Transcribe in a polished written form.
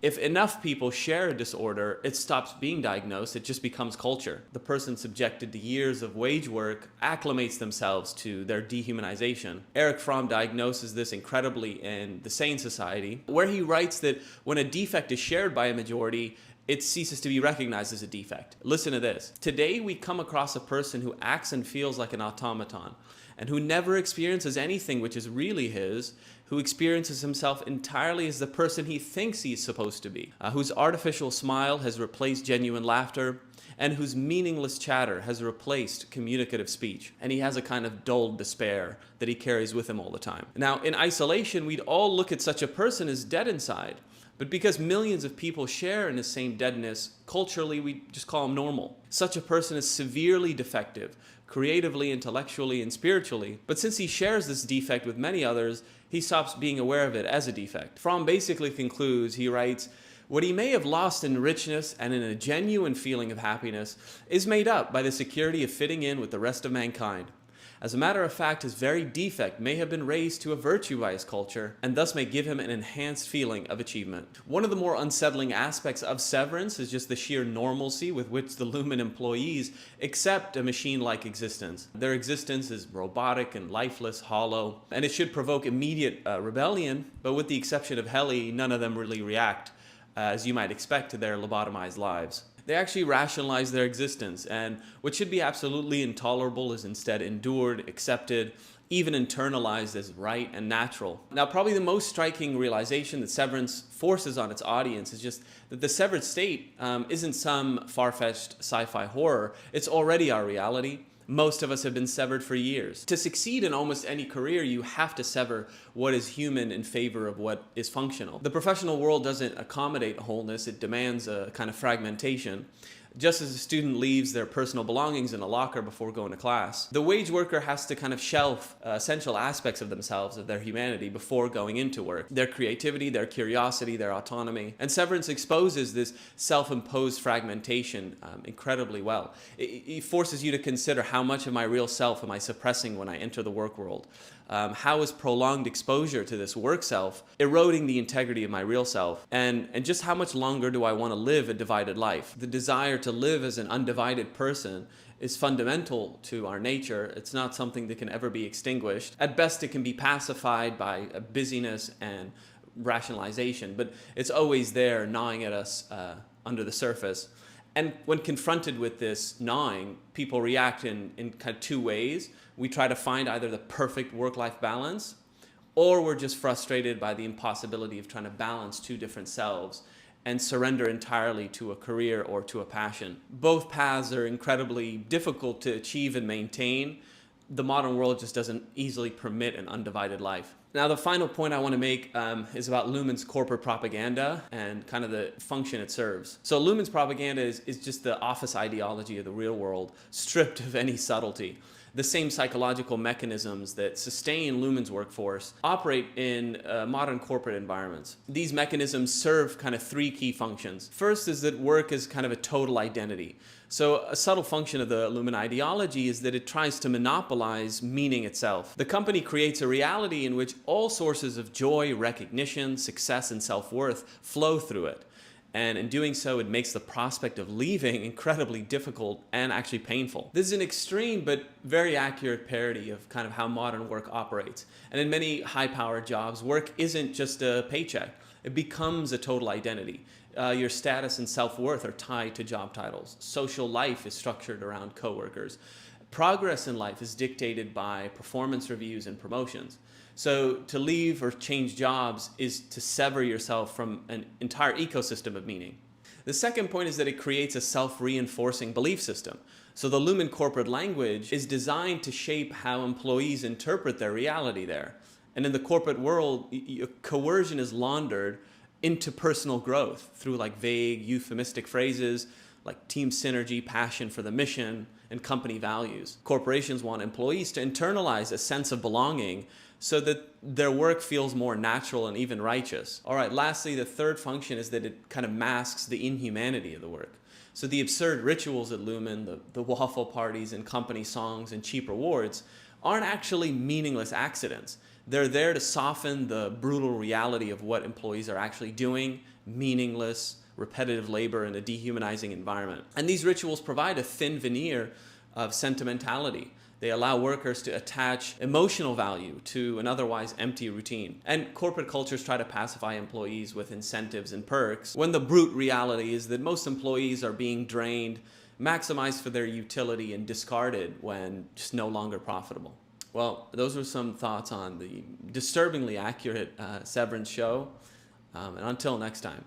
If enough people share a disorder, it stops being diagnosed, it just becomes culture. The person subjected to years of wage work acclimates themselves to their dehumanization. Erich Fromm diagnoses this incredibly in The Sane Society, where he writes that when a defect is shared by a majority, it ceases to be recognized as a defect. Listen to this. Today we come across a person who acts and feels like an automaton, and who never experiences anything which is really his, who experiences himself entirely as the person he thinks he's supposed to be, whose artificial smile has replaced genuine laughter, and whose meaningless chatter has replaced communicative speech. And he has a kind of dulled despair that he carries with him all the time. Now, in isolation, we'd all look at such a person as dead inside. But because millions of people share in the same deadness, culturally we just call him normal. Such a person is severely defective, creatively, intellectually, and spiritually. But since he shares this defect with many others, he stops being aware of it as a defect. Fromm basically concludes, he writes, what he may have lost in richness and in a genuine feeling of happiness is made up by the security of fitting in with the rest of mankind. As a matter of fact, his very defect may have been raised to a virtue by his culture, and thus may give him an enhanced feeling of achievement. One of the more unsettling aspects of Severance is just the sheer normalcy with which the Lumen employees accept a machine-like existence. Their existence is robotic and lifeless, hollow, and it should provoke immediate rebellion, but with the exception of Heli, none of them really react, as you might expect, to their lobotomized lives. They actually rationalize their existence, and what should be absolutely intolerable is instead endured, accepted, even internalized as right and natural. Now, probably the most striking realization that Severance forces on its audience is just that the severed state isn't some far-fetched sci-fi horror. It's already our reality. Most of us have been severed for years. To succeed in almost any career, you have to sever what is human in favor of what is functional. The professional world doesn't accommodate wholeness, it demands a kind of fragmentation. Just as a student leaves their personal belongings in a locker before going to class, the wage worker has to kind of shelf essential aspects of themselves, of their humanity, before going into work. Their creativity, their curiosity, their autonomy. And Severance exposes this self-imposed fragmentation incredibly well. It forces you to consider how much of my real self am I suppressing when I enter the work world. How is prolonged exposure to this work self eroding the integrity of my real self? And just how much longer do I want to live a divided life? The desire to live as an undivided person is fundamental to our nature. It's not something that can ever be extinguished. At best, it can be pacified by busyness and rationalization, but it's always there gnawing at us under the surface. And when confronted with this gnawing, people react in kind of two ways. We try to find either the perfect work-life balance, or we're just frustrated by the impossibility of trying to balance two different selves and surrender entirely to a career or to a passion. Both paths are incredibly difficult to achieve and maintain. The modern world just doesn't easily permit an undivided life. Now, the final point I want to make is about Lumen's corporate propaganda and kind of the function it serves. So Lumen's propaganda is just the office ideology of the real world, stripped of any subtlety. The same psychological mechanisms that sustain Lumen's workforce operate in modern corporate environments. These mechanisms serve kind of three key functions. First is that work is kind of a total identity. So a subtle function of the Lumen ideology is that it tries to monopolize meaning itself. The company creates a reality in which all sources of joy, recognition, success, and self-worth flow through it. And in doing so, it makes the prospect of leaving incredibly difficult and actually painful. This is an extreme but very accurate parody of kind of how modern work operates. And in many high-powered jobs, work isn't just a paycheck. It becomes a total identity. Your status and self-worth are tied to job titles. Social life is structured around coworkers. Progress in life is dictated by performance reviews and promotions. So to leave or change jobs is to sever yourself from an entire ecosystem of meaning. The second point is that it creates a self-reinforcing belief system. So the Lumen corporate language is designed to shape how employees interpret their reality there. And in the corporate world, coercion is laundered into personal growth through like vague, euphemistic phrases like team synergy, passion for the mission, and company values. Corporations want employees to internalize a sense of belonging so that their work feels more natural and even righteous. All right, lastly, the third function is that it kind of masks the inhumanity of the work. So the absurd rituals at Lumen, the waffle parties and company songs and cheap rewards, aren't actually meaningless accidents. They're there to soften the brutal reality of what employees are actually doing, meaningless, repetitive labor in a dehumanizing environment. And these rituals provide a thin veneer of sentimentality. They allow workers to attach emotional value to an otherwise empty routine. And corporate cultures try to pacify employees with incentives and perks, when the brute reality is that most employees are being drained, maximized for their utility, and discarded when just no longer profitable. Well, those were some thoughts on the disturbingly accurate Severance show. And until next time.